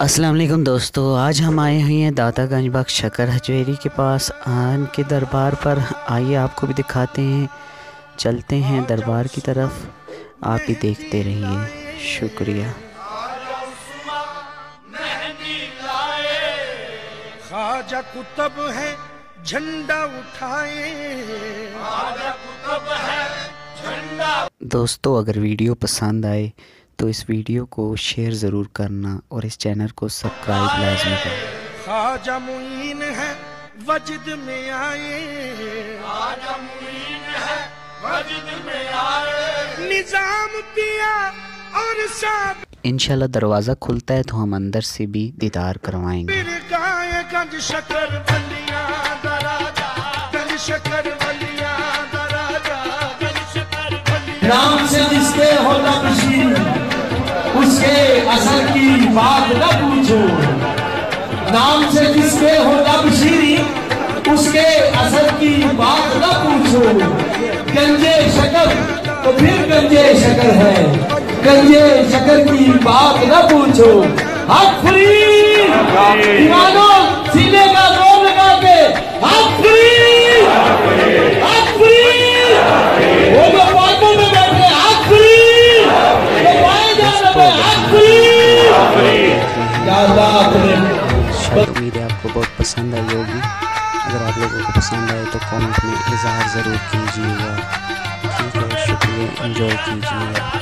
अस्सलाम वालेकुम दोस्तों, आज हम आए हुए हैं दातागंज बख्श शकर हजवेरी के पास के दरबार पर। आइए आपको भी दिखाते हैं, चलते हैं दरबार की तरफ, आप भी देखते रहिए। शुक्रिया। ख्वाजा कुतुब है झंडा उठाए, ख्वाजा कुतुब है झंडा। दोस्तों, अगर वीडियो पसंद आए तो इस वीडियो को शेयर ज़रूर करना और इस चैनल को सब्सक्राइब लाजमी करना। ख्वाजा मुईन है वजद में आए, ख्वाजा मुईन है वजद में आए। निजाम पिया और साहब इंशाल्लाह दरवाज़ा खुलता है तो हम अंदर से भी दीदार करवाएंगे। गंज शकर बलिया दराजा, गंज शकर बलिया दराजा, गंज शकर बलिया। नाम से जिसके हो नबशीर, उसके असर की बात न पूछो। नाम से जिसके हो नबशीरी, उसके असर की बात न पूछो। गंजे शकर तो फिर गंजे शकर है, गंजे शकर की बात न पूछो। हक फ्री दीवानों, सीने का जोर लगा के हक फ्री, हक फ्री। वो जो बातों में बैठे हक फ्री, वो पाए जाने में हक फ्री। शायद उम्मीद है आपको बहुत पसंद आई होगी। अगर आप लोगों को पसंद आए तो कमेंट में इज़हार ज़रूर कीजिएगा। ठीक है, शुक्रिया, एंजॉय कीजिएगा।